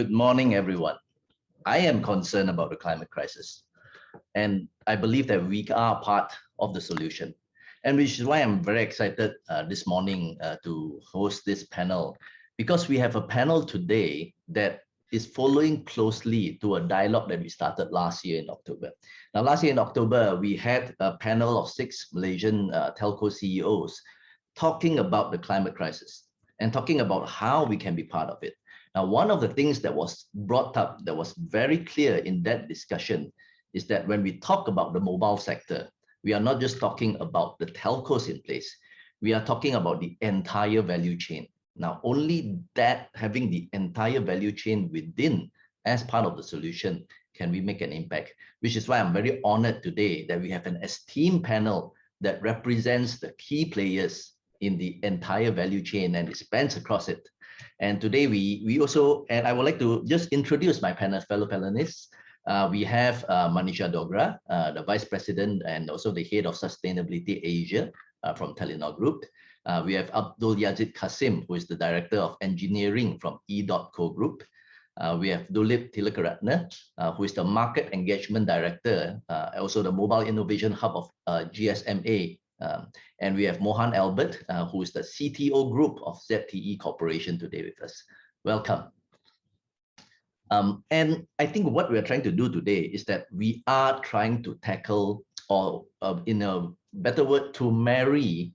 Good morning, everyone. I am concerned about the climate crisis, and I believe that we are part of the solution. And which is why I'm very excited this morning to host this panel, because we have a panel today that is following closely to a dialogue that we started last year in October. Now, last year in October, we had a panel of 6 Malaysian telco CEOs talking about the climate crisis and talking about how we can be part of it. Now, one of the things that was brought up that was very clear in that discussion is that when we talk about the mobile sector, we are not just talking about the telcos in place. We are talking about the entire value chain. Now, only that, having the entire value chain within as part of the solution, can we make an impact, which is why I'm very honored today that we have an esteemed panel that represents the key players in the entire value chain and it spans across it. And today we also, and I would like to just introduce my fellow panelists. We have Manisha Dogra, the Vice President and also the Head of Sustainability Asia from Telenor Group. We have Abdul Yazid Kassim, who is the Director of Engineering from Edotco Group. We have Dulip Tillekeratne, who is the Market Engagement Director, also the Mobile Innovation Hub of GSMA. And we have Mohan Albert, who is the CTO Group of ZTE Corporation today with us. Welcome. And I think what we're trying to do today is that we are trying to tackle, or in a better word, to marry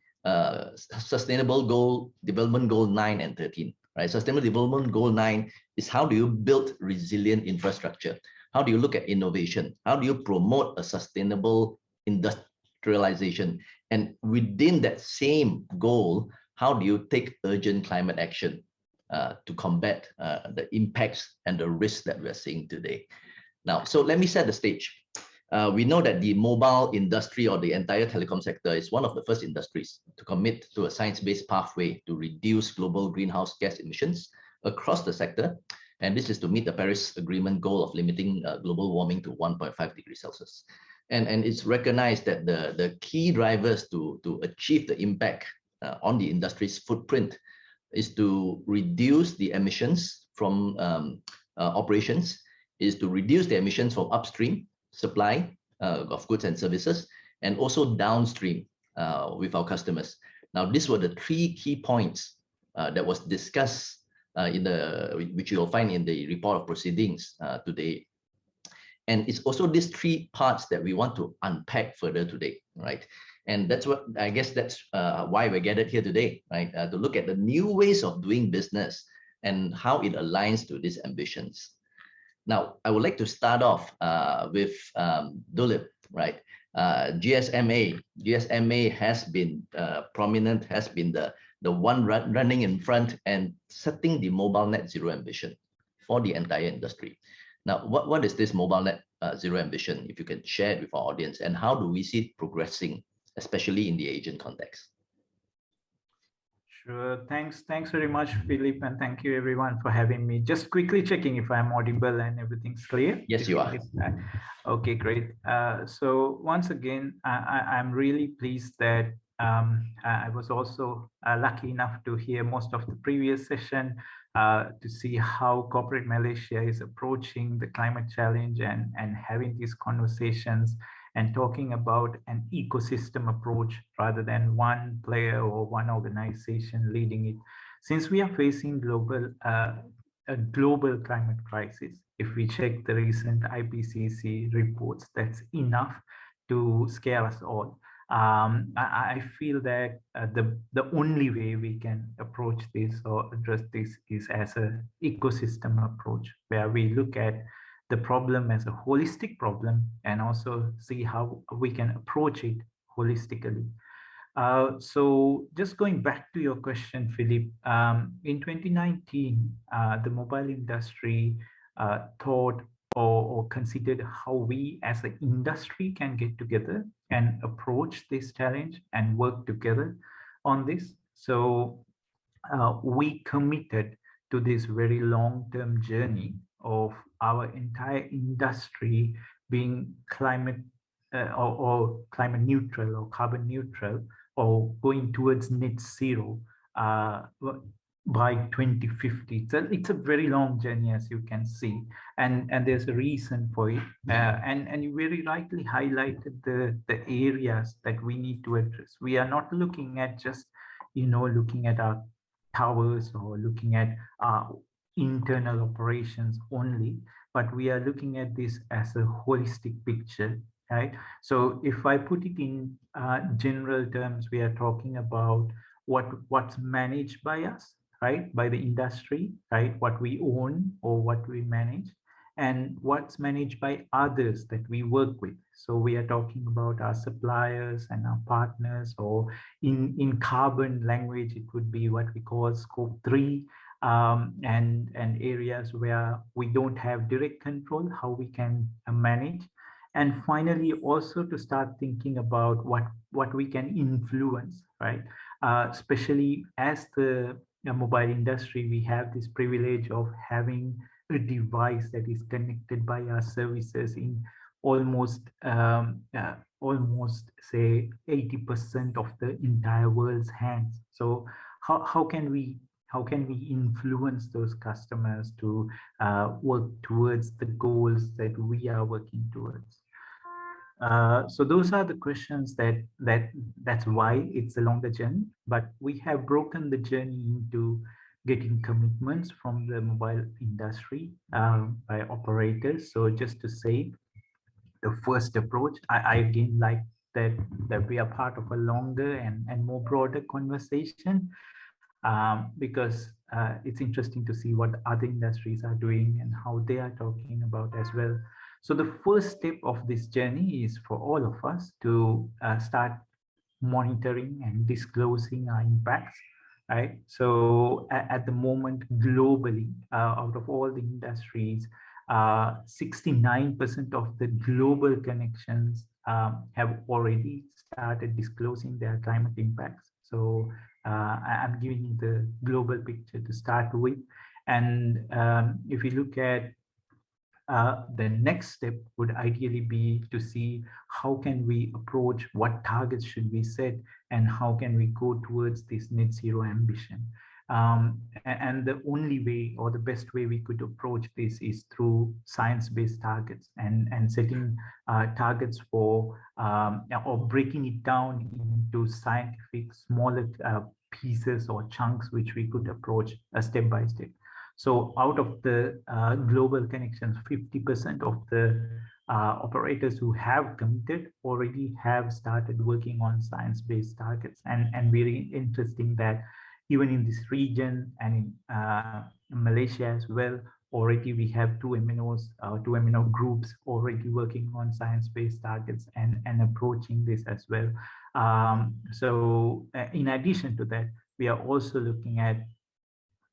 Sustainable Development Goal 9 and 13. Right? Sustainable Development Goal 9 is how do you build resilient infrastructure? How do you look at innovation? How do you promote a sustainable industrialization? And within that same goal, how do you take urgent climate action to combat the impacts and the risks that we're seeing today? Now, so let me set the stage. We know that the mobile industry or the entire telecom sector is one of the first industries to commit to a science-based pathway to reduce global greenhouse gas emissions across the sector. And this is to meet the Paris Agreement goal of limiting global warming to 1.5 degrees Celsius. And it's recognized that the key drivers to achieve the impact on the industry's footprint is to reduce the emissions from operations, is to reduce the emissions from upstream supply of goods and services, and also downstream with our customers. Now, these were the 3 key points that was discussed which you'll find in the report of proceedings today. And it's also these 3 parts that we want to unpack further today, right? And that's what, I guess that's why we're gathered here today, right? To look at the new ways of doing business and how it aligns to these ambitions. Now, I would like to start off with Dulip, right? GSMA has been prominent, has been the one running in front and setting the mobile net zero ambition for the entire industry. Now, what is this mobile net zero ambition, if you can share it with our audience, and how do we see it progressing, especially in the Asian context? Sure. Thanks very much, Philip, and thank you everyone for having me. Just quickly checking if I'm audible and everything's clear. Yes, you are. Okay, great. So once again, I'm really pleased that I was also lucky enough to hear most of the previous session to see how corporate Malaysia is approaching the climate challenge and having these conversations and talking about an ecosystem approach rather than one player or one organization leading it. Since we are facing a global climate crisis, if we check the recent IPCC reports, that's enough to scare us all. I feel that the only way we can approach this or address this is as an ecosystem approach, where we look at the problem as a holistic problem and also see how we can approach it holistically. So just going back to your question, Philip, in 2019, the mobile industry thought or considered how we as an industry can get together and approach this challenge and work together on this. So we committed to this very long-term journey of our entire industry being climate or climate neutral or carbon neutral or going towards net zero by 2050. It's a very long journey, as you can see, and there's a reason for it. And you very rightly highlighted the areas that we need to address. We are not looking at just, looking at our towers or looking at our internal operations only, but we are looking at this as a holistic picture, right? So if I put it in general terms, we are talking about what's managed by us, right, by the industry, right, what we own or what we manage, and what's managed by others that we work with. So we are talking about our suppliers and our partners, or in carbon language, it would be what we call scope 3, and areas where we don't have direct control, how we can manage. And finally, also to start thinking about what we can influence, right? Especially as the mobile industry, we have this privilege of having a device that is connected by our services in almost say 80% of the entire world's hands. So how can we influence those customers to work towards the goals that we are working towards? So those are the questions that's why it's a longer journey, but we have broken the journey into getting commitments from the mobile industry by operators. So just to say, the first approach, I again like that we are part of a longer and more broader conversation, because it's interesting to see what other industries are doing and how they are talking about as well. So the first step of this journey is for all of us to start monitoring and disclosing our impacts, right? So at the moment, globally, out of all the industries, 69% of the global connections have already started disclosing their climate impacts. So I'm giving you the global picture to start with. And if you look at the next step would ideally be to see how can we approach, what targets should we set, and how can we go towards this net zero ambition. And the only way or the best way we could approach this is through science-based targets and setting targets for or breaking it down into scientific smaller pieces or chunks which we could approach step by step. So out of the global connections, 50% of the operators who have committed already have started working on science-based targets. And very interesting that even in this region and in Malaysia as well, already we have two MNO groups already working on science-based targets and approaching this as well. So in addition to that, we are also looking at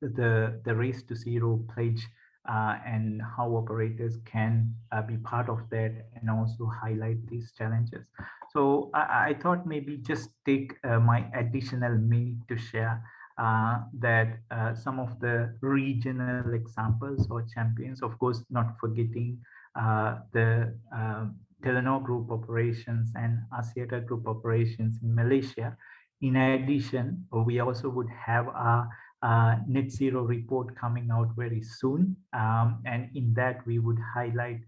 the Race to Zero pledge and how operators can be part of that and also highlight these challenges. So I thought maybe just take my additional minute to share that some of the regional examples or champions, of course, not forgetting the Telenor Group operations and Axiata Group operations in Malaysia. In addition, we also would have a net zero report coming out very soon. And in that, we would highlight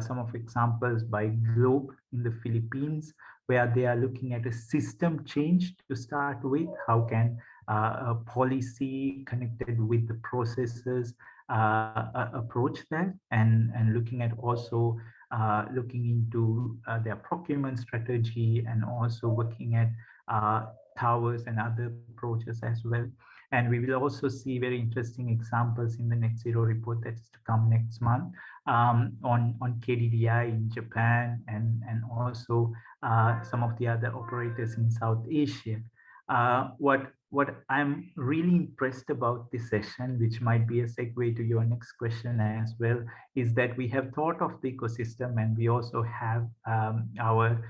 some of examples by Globe in the Philippines, where they are looking at a system change to start with. How can a policy connected with the processes approach that, and looking at also looking into their procurement strategy and also looking at towers and other approaches as well. And we will also see very interesting examples in the net zero report that is to come next month on KDDI in Japan and also some of the other operators in South Asia. What I'm really impressed about this session, which might be a segue to your next question as well, is that we have thought of the ecosystem, and we also have our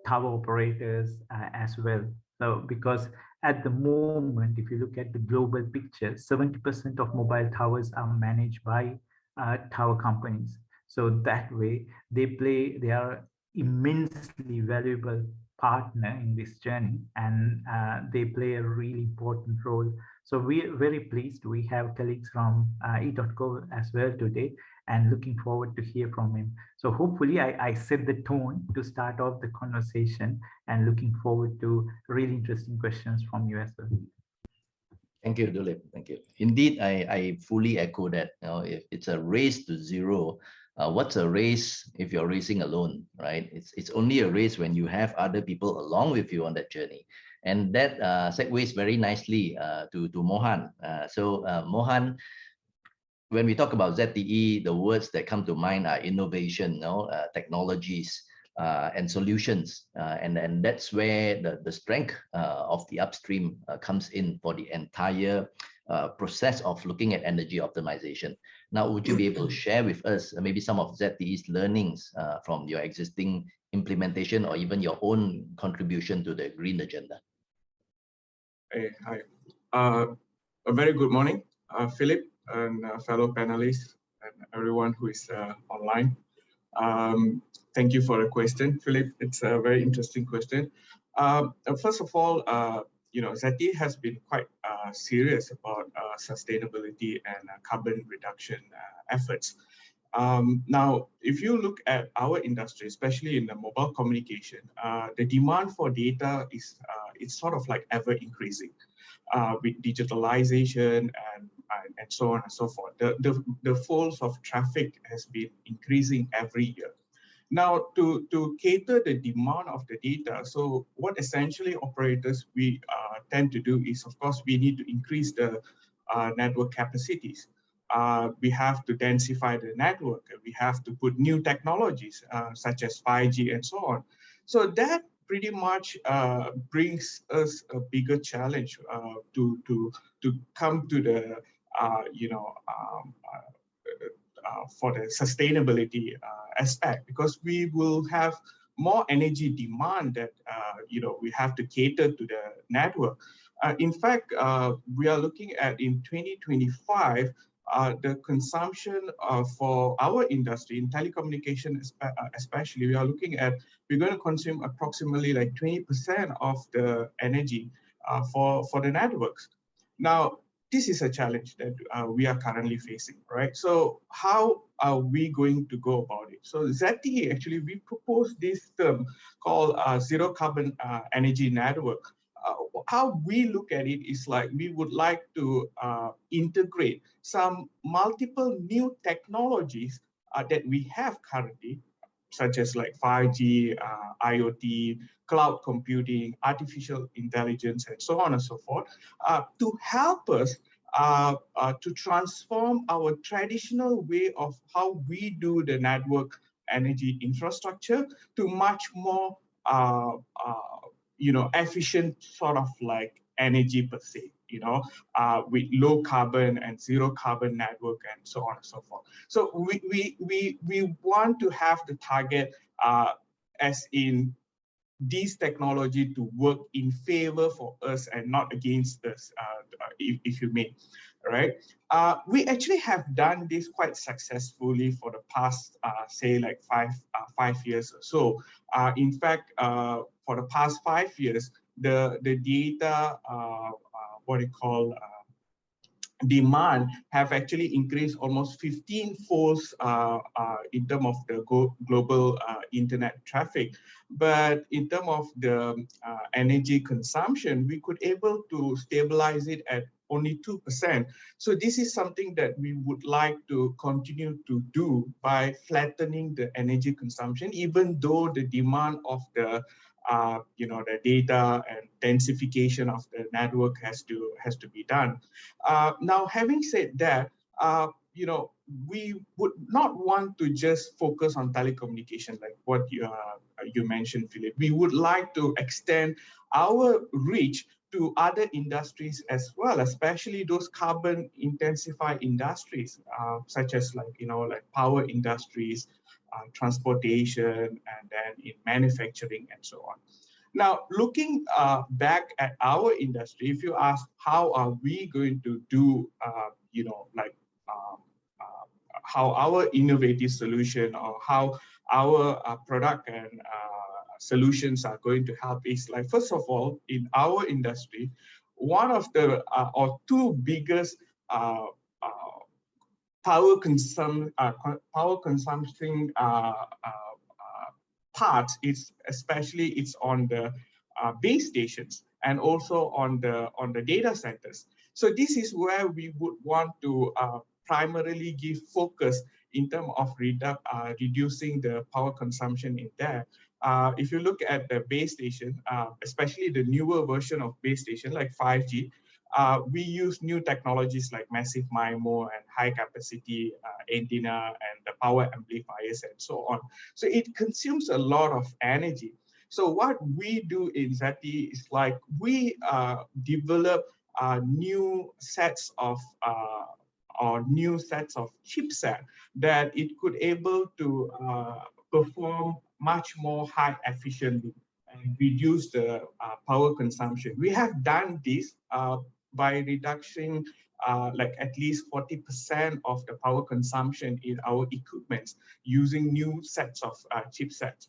tower operators as well. So because at the moment, if you look at the global picture, 70% of mobile towers are managed by tower companies. So that way they are immensely valuable partner in this journey, and they play a really important role. So we're very pleased we have colleagues from Edotco as well today, and looking forward to hear from him. So hopefully I set the tone to start off the conversation, and looking forward to really interesting questions from you as well. Thank you, Dulip. Thank you. Indeed, I fully echo that. You know, if it's a race to zero, what's a race if you're racing alone, right? It's only a race when you have other people along with you on that journey. And that segues very nicely to Mohan. Mohan, when we talk about ZTE, the words that come to mind are innovation, technologies, and solutions. And that's where the strength of the upstream comes in for the entire process of looking at energy optimization. Now, would you be able to share with us maybe some of ZTE's learnings from your existing implementation or even your own contribution to the green agenda? Hey, hi. A very good morning, Philip and fellow panelists and everyone who is online. Thank you for the question, Philip. It's a very interesting question. First of all, ZTE has been quite serious about sustainability and carbon reduction efforts. Now, if you look at our industry, especially in the mobile communication, the demand for data is it's sort of like ever increasing with digitalization and so on and so forth. The flows of traffic has been increasing every year. Now, to cater the demand of the data, so what essentially operators we tend to do is, of course, we need to increase the network capacities. We have to densify the network. We have to put new technologies such as 5G and so on. So that pretty much brings us a bigger challenge to come to the for the sustainability aspect, because we will have more energy demand that we have to cater to the network. In fact, we are looking at in 2025. The consumption for our industry in telecommunication, especially, we're going to consume approximately like 20% of the energy for the networks. Now, this is a challenge that we are currently facing, right? So how are we going to go about it? So ZTE, actually, we proposed this term called zero carbon energy network. How we look at it is like we would like to integrate some multiple new technologies that we have currently, such as like 5G, IoT, cloud computing, artificial intelligence, and so on and so forth, to help us to transform our traditional way of how we do the network energy infrastructure to much more efficient sort of like energy per se, with low carbon and zero carbon network and so on and so forth. So we want to have the target as in these technology to work in favor for us and not against us, if you may, right? We actually have done this quite successfully for the past, say, like five years or so. In fact, for the past 5 years, the data, demand have actually increased almost 15-folds in terms of the global internet traffic. But in terms of the energy consumption, we could able to stabilize it at only 2%. So this is something that we would like to continue to do by flattening the energy consumption, even though the demand of the the data and densification of the network has to be done. Now, having said that, we would not want to just focus on telecommunication like what you mentioned, Philip. We would like to extend our reach to other industries as well, especially those carbon intensified industries, such as like power industries, transportation, and then in manufacturing and so on. Now, looking back at our industry, if you ask how are we going to do, how our innovative solution or how our product and solutions are going to help is like, first of all, in our industry, one of the or two biggest power consumption parts is especially it's on the base stations and also on the data centers. So this is where we would want to primarily give focus in terms of reducing the power consumption in there. If you look at the base station, especially the newer version of base station like 5G, we use new technologies like massive MIMO and high capacity antenna and the power amplifiers and so on. So it consumes a lot of energy. So what we do in ZTE is like we develop new sets of chipset that it could able to perform much more high efficiently and reduce the power consumption. We have done this by reducing like at least 40% of the power consumption in our equipment using new sets of chipsets.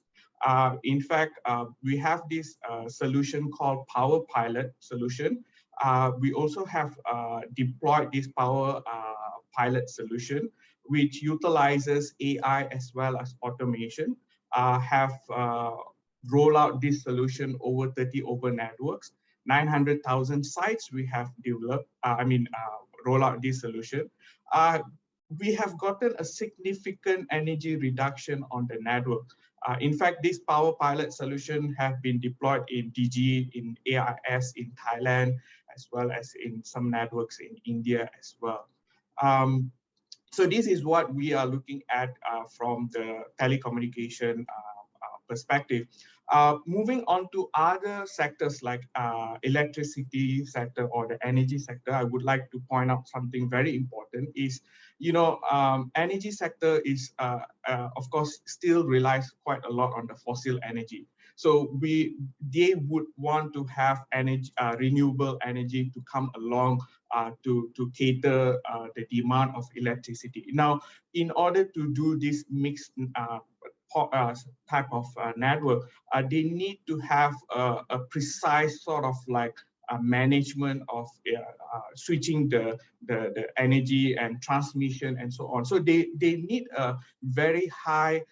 In fact, we have this solution called Power Pilot solution. We also have deployed this Power Pilot solution, which utilizes AI as well as automation, have rolled out this solution over 30 open networks. 900,000 sites we have developed, roll out this solution. We have gotten a significant energy reduction on the network. In fact, this Power Pilot solution have been deployed in Digi, in AIS in Thailand, as well as in some networks in India as well. So this is what we are looking at from the telecommunication perspective. Moving on to other sectors like electricity sector or the energy sector, I would like to point out something very important is, energy sector is, of course, still relies quite a lot on the fossil energy. So they would want to have energy, renewable energy to come along to cater the demand of electricity. Now, in order to do this mixed type of network, they need to have a precise sort of like management of switching the energy and transmission and so on. So they need a very high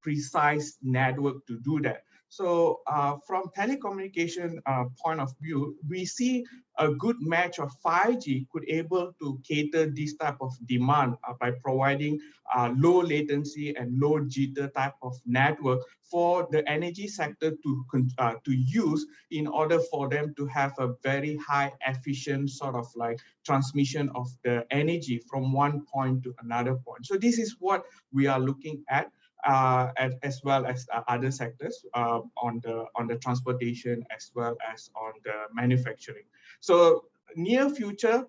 precise network to do that. So from telecommunication point of view, we see a good match of 5G could able to cater this type of demand by providing low latency and low jitter type of network for the energy sector to use in order for them to have a very high efficient sort of like transmission of the energy from one point to another point. So this is what we are looking at. As well as other sectors on the transportation as well as on the manufacturing. So near future,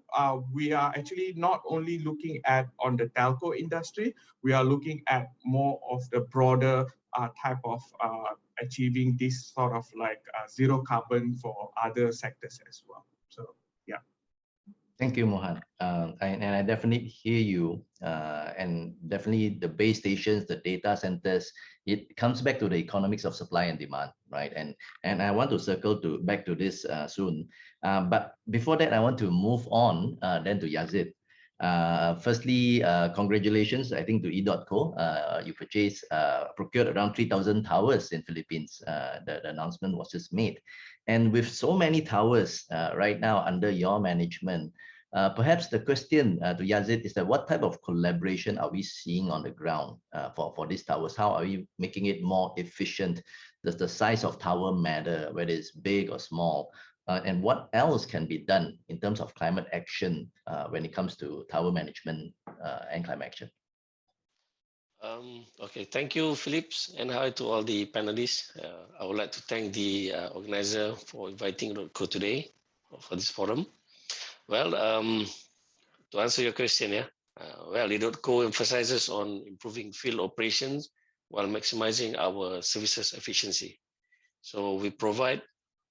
we are actually not only looking at on the telco industry, we are looking at more of the broader type of achieving this sort of like zero carbon for other sectors as well. So yeah. Thank you, Mohan. And I definitely hear you. And definitely the base stations, the data centers, it comes back to the economics of supply and demand, right? And I want to circle back to this soon. But before that, I want to move on then to Yazid. Firstly, congratulations, I think, to Edotco. You procured around 3,000 towers in Philippines. The announcement was just made. And with so many towers right now under your management, perhaps the question to Yazid is that what type of collaboration are we seeing on the ground for these towers? How are we making it more efficient? Does the size of tower matter, whether it's big or small? And what else can be done in terms of climate action when it comes to tower management and climate action? Okay, thank you, Philips, and hi to all the panelists. I would like to thank the organizer for inviting Edotco today for this forum. Well, to answer your question, Edotco emphasizes on improving field operations while maximizing our services efficiency. So we provide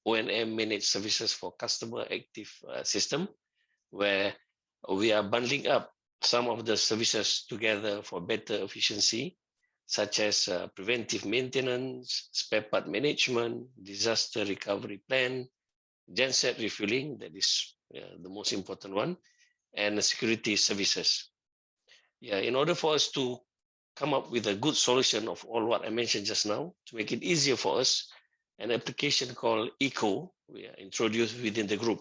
O&M managed services for customer active system, where we are bundling up some of the services together for better efficiency, such as preventive maintenance, spare part management, disaster recovery plan, genset refueling, that is the most important one, and security services. Yeah, in order for us to come up with a good solution of all what I mentioned just now, to make it easier for us, an application called Eco we are introduced within the group.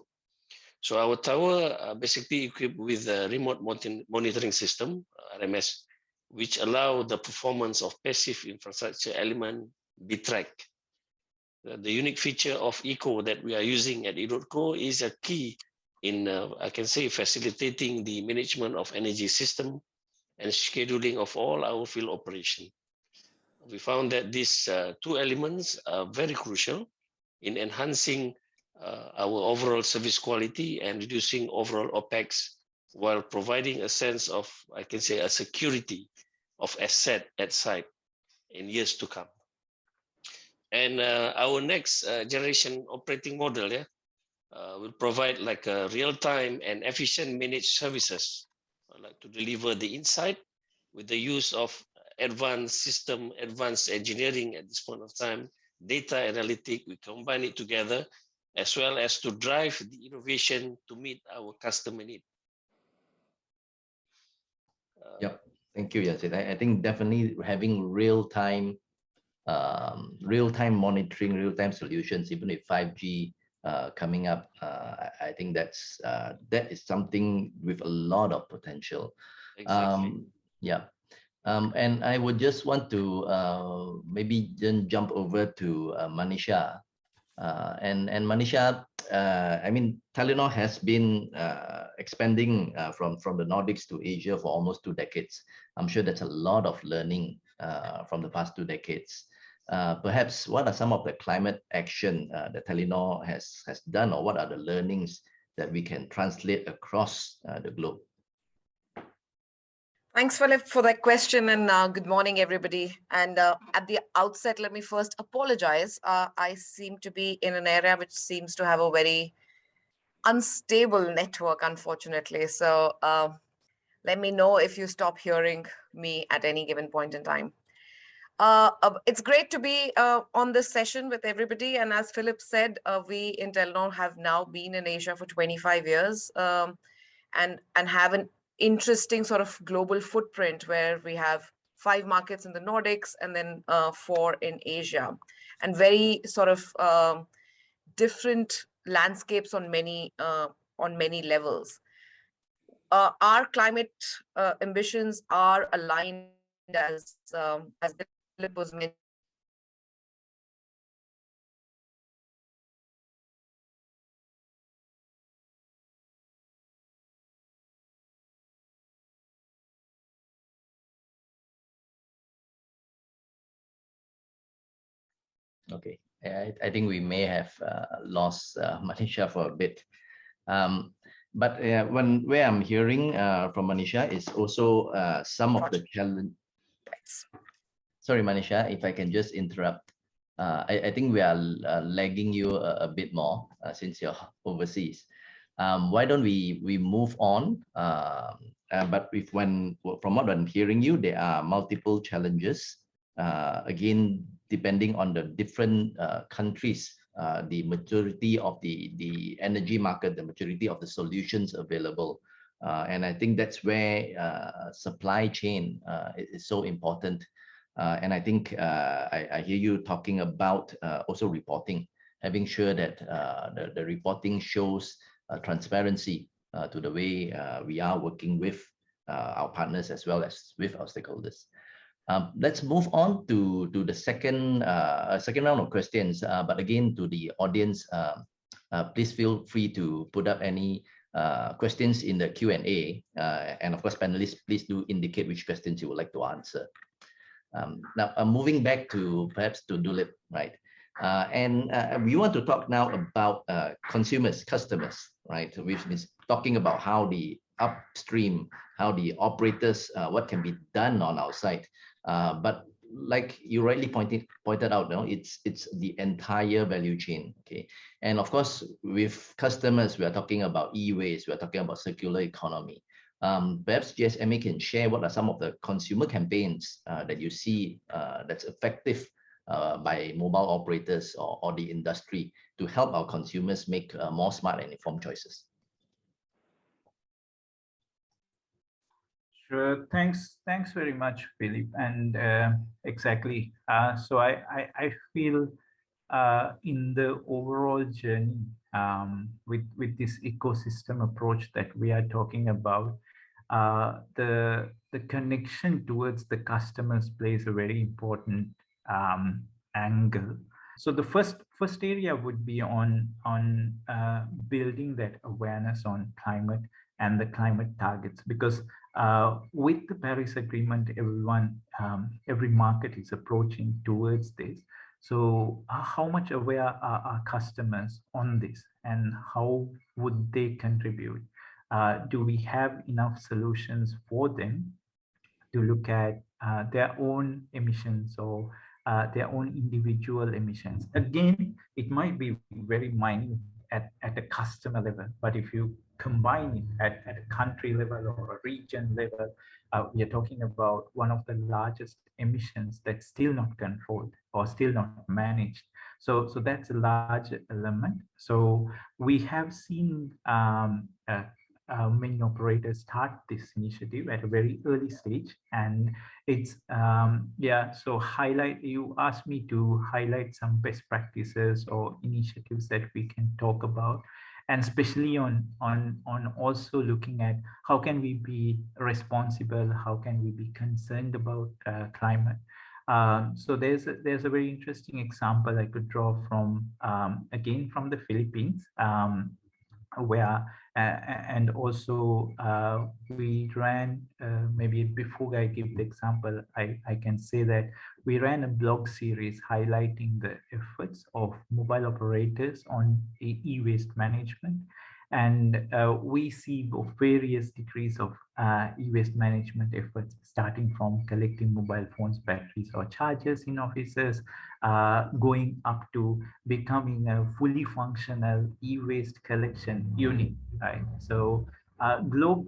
So our tower are basically equipped with a remote monitoring system, RMS, which allow the performance of passive infrastructure element be tracked. The unique feature of Eco that we are using at Edotco is a key in, I can say, facilitating the management of energy system and scheduling of all our field operation. We found that these two elements are very crucial in enhancing our overall service quality and reducing overall OPEX while providing a sense of, I can say, a security of asset at site in years to come. And our next generation operating model will provide like a real-time and efficient managed services, like to deliver the insight with the use of advanced system, advanced engineering at this point of time, data analytic, we combine it together, as well as to drive the innovation to meet our customer need. Yep, thank you, Yazid. I think definitely having real-time monitoring, real-time solutions, even with 5G coming up, I think that is something with a lot of potential. Exactly. Yeah. And I would just want to maybe then jump over to Manisha. And Manisha, I mean, Telenor has been expanding from the Nordics to Asia for almost 2 decades. I'm sure that's a lot of learning from the past 2 decades. Perhaps what are some of the climate action that Telenor has done, or what are the learnings that we can translate across the globe? Thanks, Philip, for that question, and good morning, everybody. And at the outset, let me first apologize. I seem to be in an area which seems to have a very unstable network, unfortunately. So let me know if you stop hearing me at any given point in time. It's great to be on this session with everybody. And as Philip said, we in Telenor have now been in Asia for 25 years and have an interesting sort of global footprint where we have 5 markets in the Nordics and then 4 in Asia, and very sort of different landscapes on many levels. Our climate ambitions are aligned as Dulip was mentioned. Okay, I think we may have lost Manisha for a bit. But where I'm hearing from Manisha is also some of the challenge. Sorry, Manisha, if I can just interrupt. I think we are lagging you a bit more since you're overseas. Why don't we move on? But from what I'm hearing you, there are multiple challenges. Again, depending on the different countries, the maturity of the energy market, the maturity of the solutions available. And I think that's where supply chain is so important. And I think I hear you talking about also reporting, having sure that the reporting shows transparency to the way we are working with our partners as well as with our stakeholders. Let's move on to the second round of questions. But again, to the audience, please feel free to put up any questions in the Q&A. And of course, panelists, please do indicate which questions you would like to answer. Now, moving back to perhaps to Dulip, right? And we want to talk now about consumers, customers, right? We've been talking about how the upstream, how the operators, what can be done on our side. But like you rightly pointed out, no, it's the entire value chain, okay? And of course, with customers, we are talking about e-waste, we are talking about circular economy. Perhaps GSMA can share what are some of the consumer campaigns that you see that's effective by mobile operators or the industry to help our consumers make more smart and informed choices. Sure. Thanks very much, Philip. And exactly. So I feel in the overall journey with this ecosystem approach that we are talking about, the connection towards the customers plays a very important angle. So the first area would be on building that awareness on climate and the climate targets, because with the Paris Agreement, every market is approaching towards this. So how much aware are our customers on this, and how would they contribute? Do we have enough solutions for them to look at their own emissions or their own individual emissions? Again, it might be very minute at a customer level, but if you combine it at a country level or a region level, we are talking about one of the largest emissions that's still not controlled or still not managed. So that's a large element. So we have seen many operators start this initiative at a very early stage, and it's so you asked me to highlight some best practices or initiatives that we can talk about, and especially on also looking at how can we be responsible, how can we be concerned about climate. So there's a very interesting example I could draw from again from the Philippines, where and also we ran maybe before I give the example, I can say that we ran a blog series highlighting the efforts of mobile operators on e-waste management. And we see various degrees of e-waste management efforts, starting from collecting mobile phones, batteries or chargers in offices, going up to becoming a fully functional e-waste collection unit, right? So Globe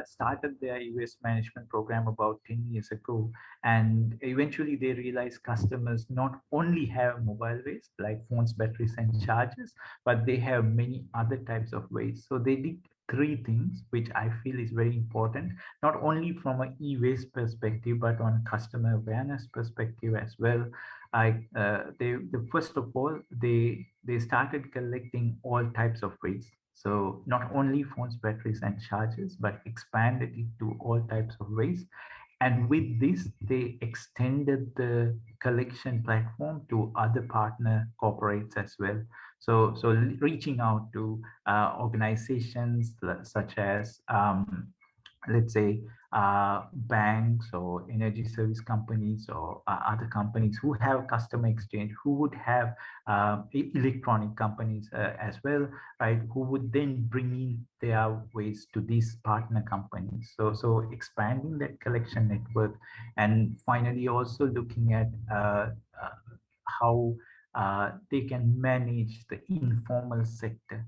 started their e-waste management program about 10 years ago, and eventually they realized customers not only have mobile waste like phones, batteries and chargers, but they have many other types of waste. So they did three things, which I feel is very important, not only from an e-waste perspective, but on customer awareness perspective as well. First of all, they started collecting all types of waste. So not only phones, batteries and chargers, but expanded it to all types of waste. And with this, they extended the collection platform to other partner corporates as well. So reaching out to organizations such as, let's say, banks or energy service companies or other companies who have customer exchange, who would have electronic companies as well, right? Who would then bring in their waste to these partner companies. So expanding that collection network, and finally also looking at how they can manage the informal sector.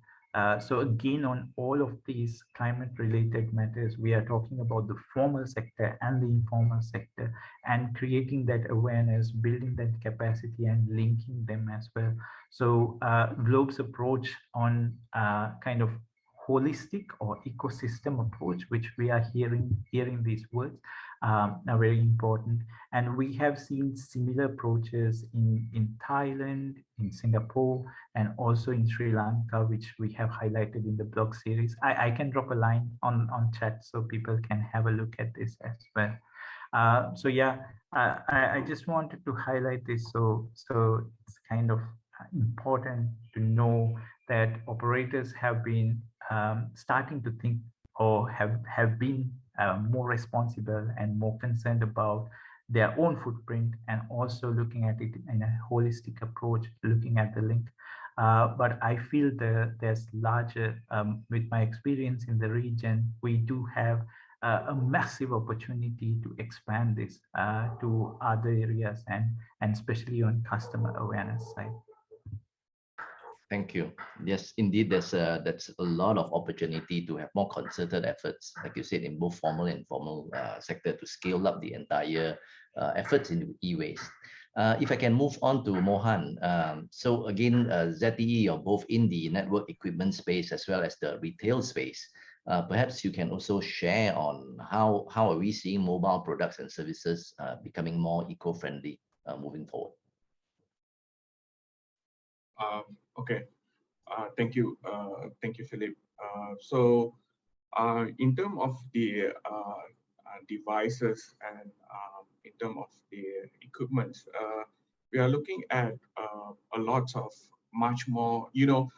So again, on all of these climate-related matters, we are talking about the formal sector and the informal sector, and creating that awareness, building that capacity, and linking them as well. So Globe's approach on kind of holistic or ecosystem approach, which we are hearing these words, are very important. And we have seen similar approaches in Thailand, in Singapore, and also in Sri Lanka, which we have highlighted in the blog series. I can drop a line on chat so people can have a look at this as well. So yeah, I just wanted to highlight this. So it's kind of important to know that operators have been starting to think, or have been more responsible and more concerned about their own footprint, and also looking at it in a holistic approach, looking at the link. But I feel there's larger, with my experience in the region, we do have a massive opportunity to expand this to other areas, and especially on customer awareness side. Thank you. Yes, indeed, that's a lot of opportunity to have more concerted efforts, like you said, in both formal and informal sector to scale up the entire efforts in e-waste. If I can move on to Mohan. So again, ZTE, you're both in the network equipment space as well as the retail space. Perhaps you can also share on how are we seeing mobile products and services becoming more eco-friendly moving forward. Okay. Thank you, Philip. So, in terms of the devices and in terms of the equipment, we are looking at a lot of much more. You know,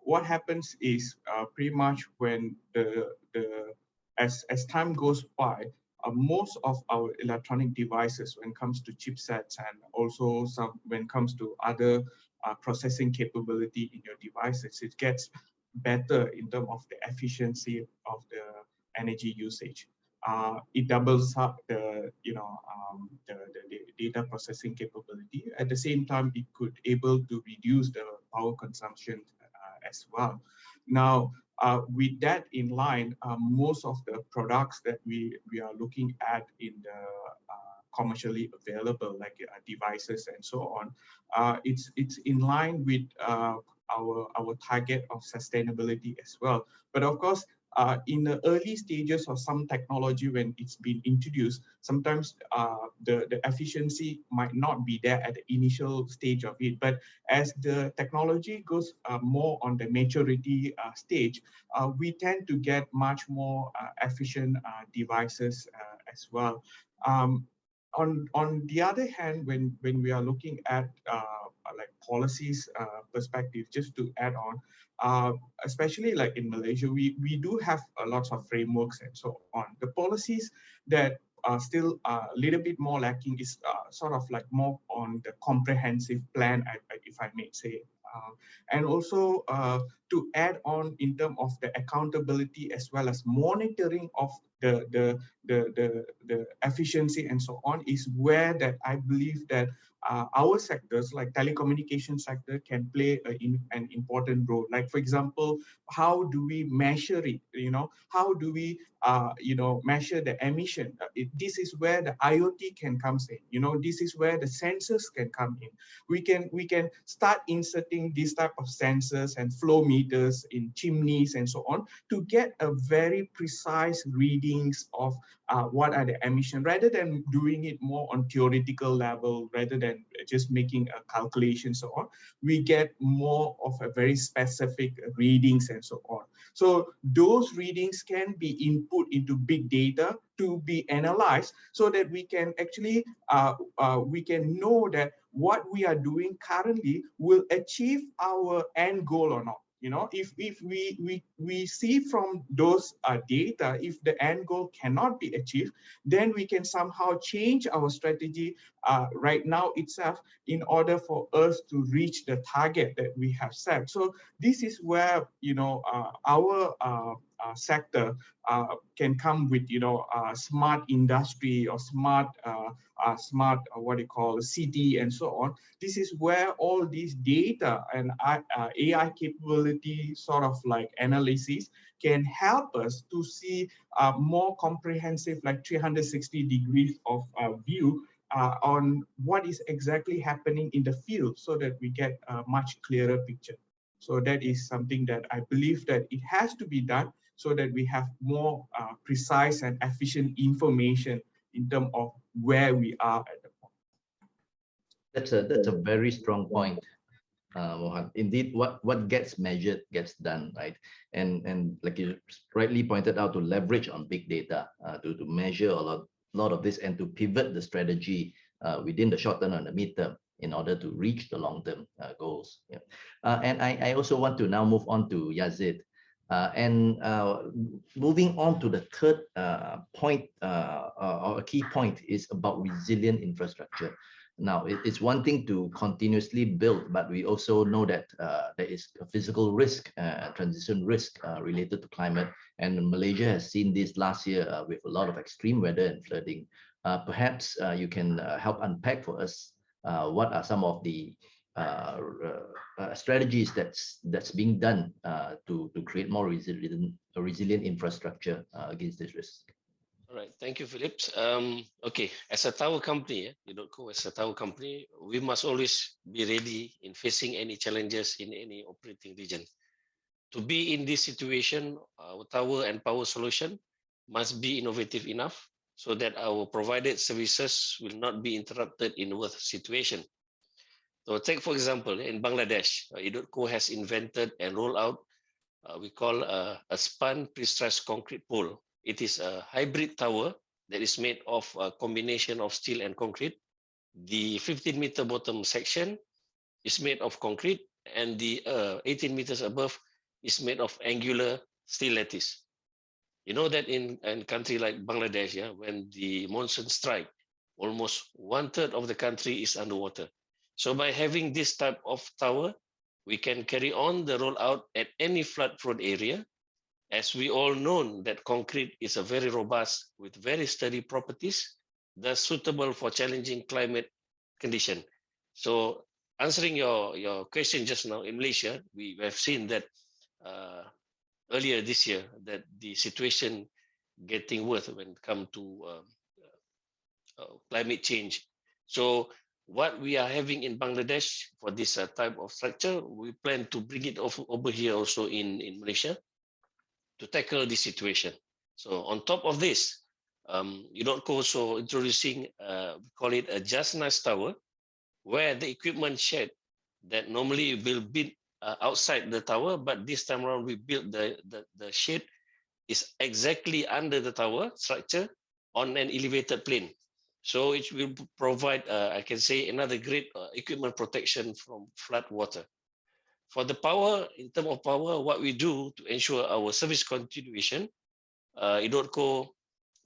what happens is pretty much when as time goes by, most of our electronic devices, when it comes to chipsets and also some when it comes to other processing capability in your devices, it gets better in terms of the efficiency of the energy usage. It doubles up the data processing capability. At the same time, it could able to reduce the power consumption as well. Now, with that in line, most of the products that we are looking at in the commercially available, like devices and so on, it's in line with our target of sustainability as well. But of course, in the early stages of some technology, when it's been introduced, sometimes the efficiency might not be there at the initial stage of it. But as the technology goes more on the maturity stage, we tend to get much more efficient devices as well. On the other hand, when we are looking at like policies perspective, just to add on, especially like in Malaysia, we do have a lot of frameworks and so on. The policies that are still a little bit more lacking is sort of like more on the comprehensive plan, if I may say. And also to add on in terms of the accountability as well as monitoring of the efficiency and so on is where that I believe that our sectors like telecommunication sector can play an important role. Like for example, how do we measure it? How do we measure the emission? This is where the IoT can come in. This is where the sensors can come in. We can start inserting this type of sensors and flow meters in chimneys and so on to get a very precise readings of what are the emissions, rather than doing it more on theoretical level, rather than just making a calculation so on. We get more of a very specific readings and so on. So those readings can be input into big data to be analyzed, so that we can actually we can know that what we are doing currently will achieve our end goal or not. If we see from those data, if the end goal cannot be achieved, then we can somehow change our strategy right now itself in order for us to reach the target that we have set. So this is where our sector can come with smart industry or smart what you call city and so on. This is where all these data and AI capability sort of like analysis can help us to see more comprehensive, like 360 degrees of view on what is exactly happening in the field, so that we get a much clearer picture. So that is something that I believe that it has to be done, so that we have more precise and efficient information in terms of where we are at the point. That's a very strong point, Mohan. Indeed, what gets measured gets done, right? And like you rightly pointed out, to leverage on big data to measure a lot of this and to pivot the strategy within the short term and the midterm in order to reach the long-term goals. Yeah. And I also want to now move on to Yazid. Moving on to the third point, or a key point, is about resilient infrastructure. Now, it's one thing to continuously build, but we also know that there is a physical risk, transition risk related to climate. And Malaysia has seen this last year with a lot of extreme weather and flooding. Perhaps you can help unpack for us what are some of the strategies that's being done to create more resilient infrastructure against this risk. All right, thank you, Phillips. Okay, as a tower company, Edotco as a tower company, we must always be ready in facing any challenges in any operating region. To be in this situation, our tower and power solution must be innovative enough so that our provided services will not be interrupted in worst situation. So take, for example, in Bangladesh, Edotco has invented and rolled out we call a spun pre-stressed concrete pole. It is a hybrid tower that is made of a combination of steel and concrete. The 15-meter bottom section is made of concrete, and the 18 meters above is made of angular steel lattice. You know that in a country like Bangladesh, yeah, when the monsoon strike, almost 1/3 of the country is underwater. So by having this type of tower, we can carry on the rollout at any flood-prone area. As we all know that concrete is a very robust with very sturdy properties, thus suitable for challenging climate condition. So answering your question just now, in Malaysia, we have seen that earlier this year that the situation getting worse when it comes to climate change. So what we are having in Bangladesh for this type of structure, we plan to bring it over here also in Malaysia to tackle this situation. So on top of this, Edotco also introducing, we call it a just nice tower, where the equipment shed that normally will build outside the tower, but this time around we built the shed is exactly under the tower structure on an elevated plane. So it will provide, I can say, another great equipment protection from flood water. For the power, in terms of power, what we do to ensure our service continuation, Edotco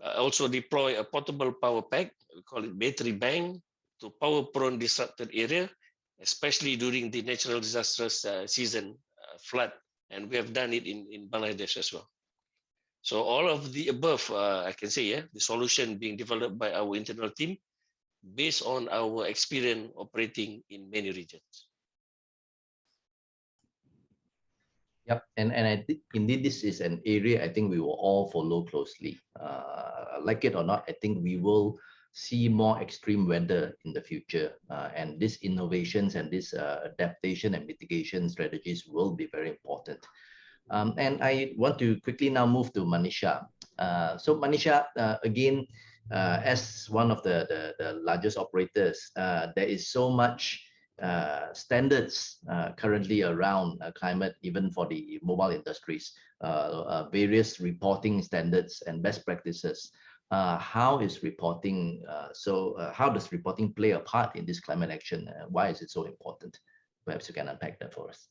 also deploy a portable power pack, we call it battery bank, to power-prone disrupted area, especially during the natural disasters season, flood, and we have done it in Bangladesh as well. So all of the above, I can say, yeah, the solution being developed by our internal team based on our experience operating in many regions. Yep, and I think indeed this is an area I think we will all follow closely. Like it or not, I think we will see more extreme weather in the future, and these innovations and this adaptation and mitigation strategies will be very important. And I want to quickly now move to Manisha. So Manisha, again, as one of the largest operators, there is so much standards currently around climate, even for the mobile industries, various reporting standards and best practices. How is reporting, how does reporting play a part in this climate action? Why is it so important? Perhaps you can unpack that for us.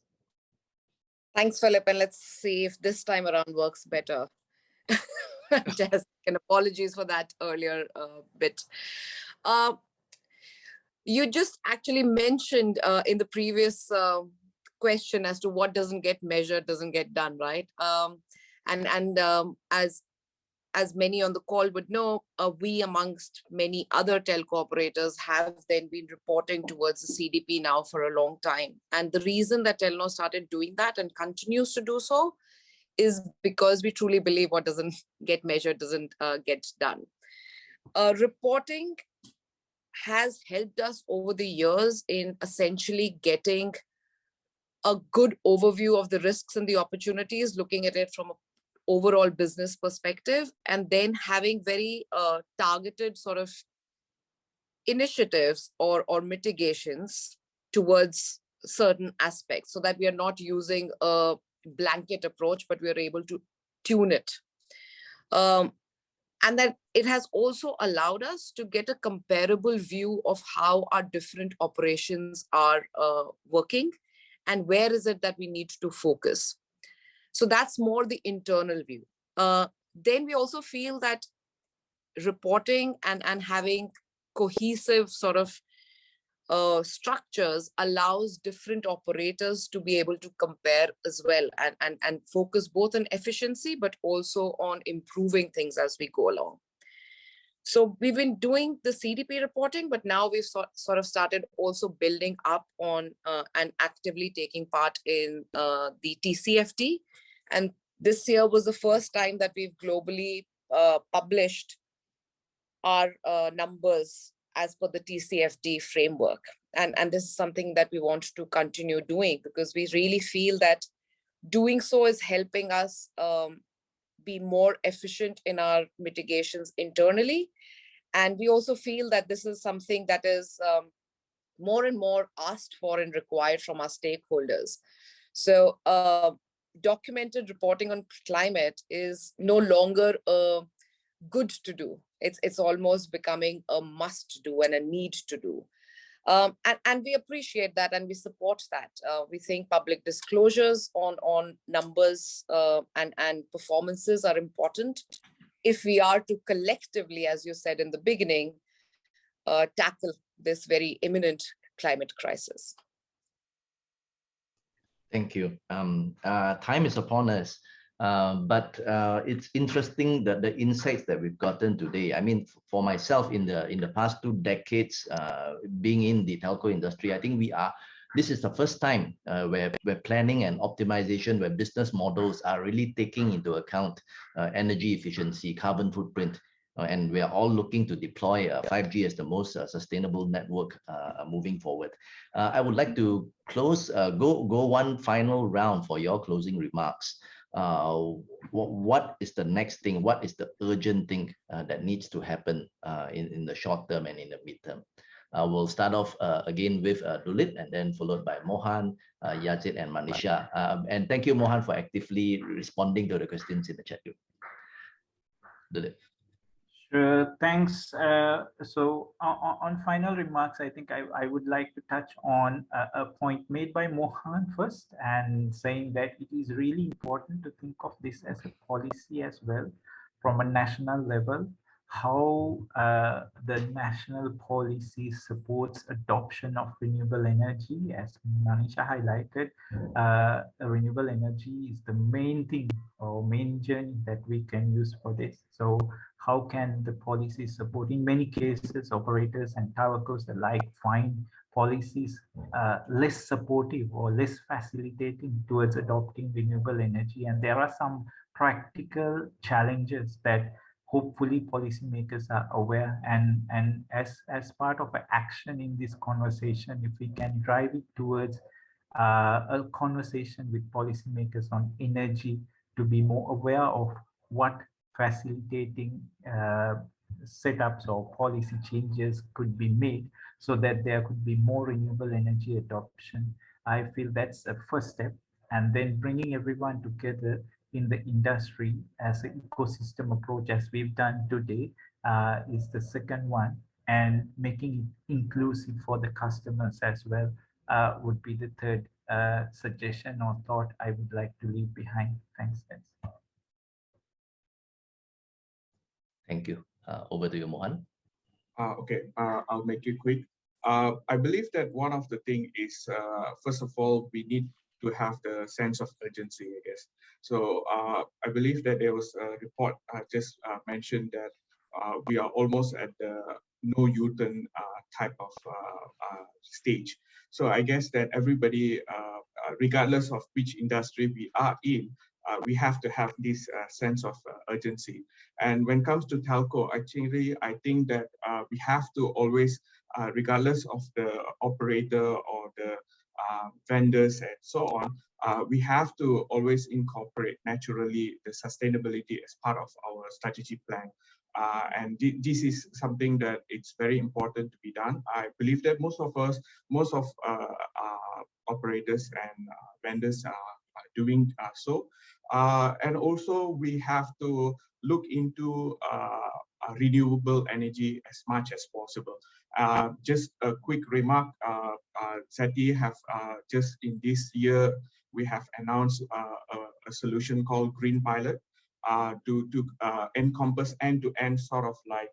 Thanks, Philip. And let's see if this time around works better. Just and apologies for that earlier bit. You just actually mentioned in the previous question as to what doesn't get measured, doesn't get done, right? As many on the call would know, we amongst many other telco operators have then been reporting towards the CDP now for a long time. And the reason that Telenor started doing that and continues to do so is because we truly believe what doesn't get measured doesn't get done. Reporting has helped us over the years in essentially getting a good overview of the risks and the opportunities, looking at it from an overall business perspective, and then having very targeted sort of initiatives or mitigations towards certain aspects, so that we are not using a blanket approach, but we are able to tune it. And that it has also allowed us to get a comparable view of how our different operations are working and where is it that we need to focus. So that's more the internal view. Then we also feel that reporting and having cohesive sort of structures allows different operators to be able to compare as well and focus both on efficiency, but also on improving things as we go along. So we've been doing the CDP reporting, but now we've sort of started also building up on and actively taking part in the TCFD. And this year was the first time that we've globally published our numbers as per the TCFD framework. And this is something that we want to continue doing, because we really feel that doing so is helping us be more efficient in our mitigations internally. And we also feel that this is something that is more and more asked for and required from our stakeholders. So documented reporting on climate is no longer a good to do. It's almost becoming a must do and a need to do. And we appreciate that and we support that. We think public disclosures on numbers and performances are important if we are to collectively, as you said in the beginning, tackle this very imminent climate crisis. Thank you. Time is upon us. But it's interesting that the insights that we've gotten today. I mean, for myself, in the past 2 decades, being in the telco industry, I think this is the first time where planning and optimization, where business models are really taking into account energy efficiency, carbon footprint, and we are all looking to deploy 5G as the most sustainable network moving forward. I would like to close, go one final round for your closing remarks. What is the next thing? What is the urgent thing that needs to happen in the short term and in the midterm? We'll start off again with Dulip, and then followed by Mohan, Yazid, and Manisha. And thank you, Mohan, for actively responding to the questions in the chat group. Dulip. Sure, thanks. So on final remarks, I think I would like to touch on a point made by Mohan first, and saying that it is really important to think of this as a policy as well from a national level, how the national policy supports adoption of renewable energy. As Manisha highlighted, renewable energy is the main thing or main journey that we can use for this. So how can the policy support? In many cases, operators and telcos alike find policies less supportive or less facilitating towards adopting renewable energy. And there are some practical challenges that hopefully policymakers are aware, and as part of an action in this conversation, if we can drive it towards a conversation with policymakers on energy to be more aware of what facilitating setups or policy changes could be made so that there could be more renewable energy adoption. I feel that's a first step, and then bringing everyone together in the industry as an ecosystem approach, as we've done today, is the second one, and making it inclusive for the customers as well would be the third suggestion or thought I would like to leave behind. Thanks. Thank you. Over to you, Mohan. Okay, I'll make it quick. I believe that one of the things is, first of all, we need to have the sense of urgency, I guess. So I believe that there was a report just mentioned that we are almost at the no U-turn type of stage. So I guess that everybody, regardless of which industry we are in, we have to have this sense of urgency. And when it comes to telco, actually, I think that we have to always, regardless of the operator or the vendors and so on, we have to always incorporate naturally the sustainability as part of our strategy plan. And this is something that it's very important to be done. I believe that most of operators and vendors are doing so. And also we have to look into renewable energy as much as possible. Just a quick remark, Sati have just in this year, we have announced a solution called Green Pilot to encompass end-to-end sort of like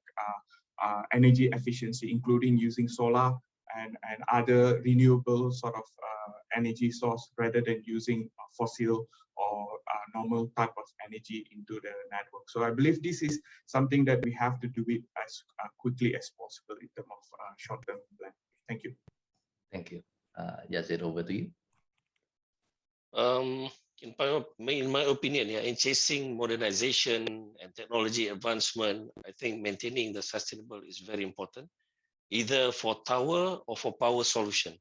energy efficiency, including using solar and other renewable sort of energy source rather than using fossil or normal type of energy into the network. So I believe this is something that we have to do it as quickly as possible in terms of short-term plan. Thank you. Thank you. Yazid, over to you. In my opinion, in chasing modernization and technology advancement, I think maintaining the sustainable is very important, either for tower or for power solution,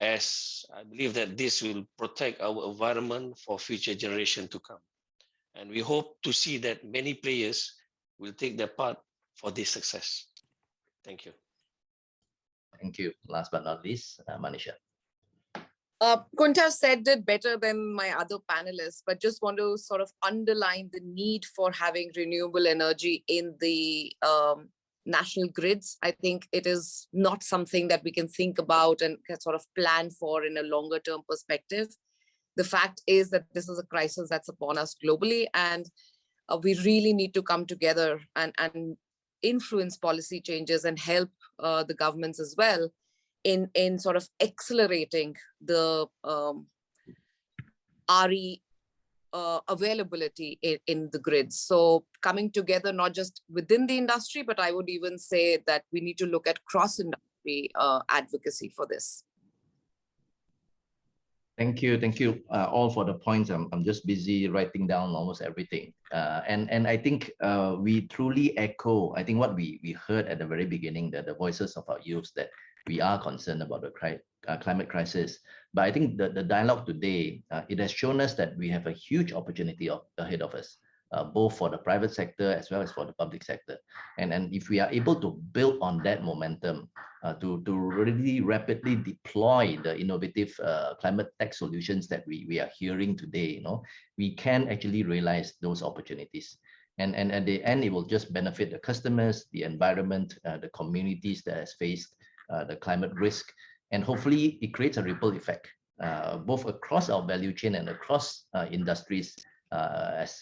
as I believe that this will protect our environment for future generation to come. And we hope to see that many players will take their part for this success. Thank you. Thank you. Last but not least, Manisha. Couldn't have said it better than my other panelists, but just want to sort of underline the need for having renewable energy in the national grids. I think it is not something that we can think about and can sort of plan for in a longer term perspective. The fact is that this is a crisis that's upon us globally, and we really need to come together and influence policy changes and help the governments as well in sort of accelerating the RE availability in the grids. So coming together, not just within the industry, but I would even say that we need to look at cross-industry advocacy for this. Thank you all for the points. I'm just busy writing down almost everything. And I think we truly echo, I think what we heard at the very beginning, that the voices of our youth, that we are concerned about the climate crisis. But I think the dialogue today, it has shown us that we have a huge opportunity ahead of us, both for the private sector as well as for the public sector. And if we are able to build on that momentum, to really rapidly deploy the innovative climate tech solutions that we are hearing today, we can actually realize those opportunities. And at the end, it will just benefit the customers, the environment, the communities that has faced the climate risk, and hopefully it creates a ripple effect, both across our value chain and across industries,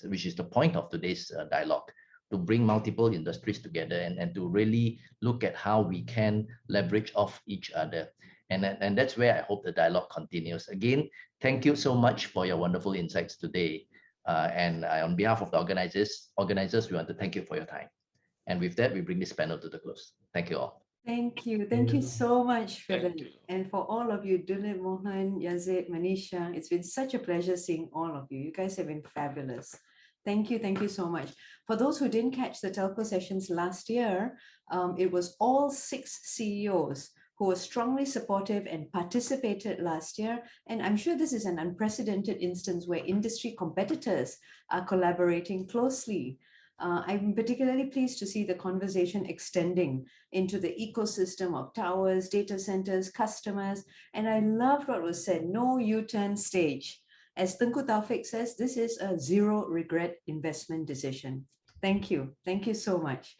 which is the point of today's dialogue, to bring multiple industries together and to really look at how we can leverage off each other. And that's where I hope the dialogue continues. Again, thank you so much for your wonderful insights today. And on behalf of the organizers, we want to thank you for your time. And with that, we bring this panel to the close. Thank you all. Thank you. Thank you so much, Philip. And for all of you, Dulip, Mohan, Yazid, Manisha, it's been such a pleasure seeing all of you. You guys have been fabulous. Thank you so much. For those who didn't catch the telco sessions last year, it was all 6 CEOs who were strongly supportive and participated last year. And I'm sure this is an unprecedented instance where industry competitors are collaborating closely. I'm particularly pleased to see the conversation extending into the ecosystem of towers, data centers, customers. And I loved what was said, no U-turn stage. As Tengku Taufik says, this is a zero regret investment decision. Thank you. Thank you so much.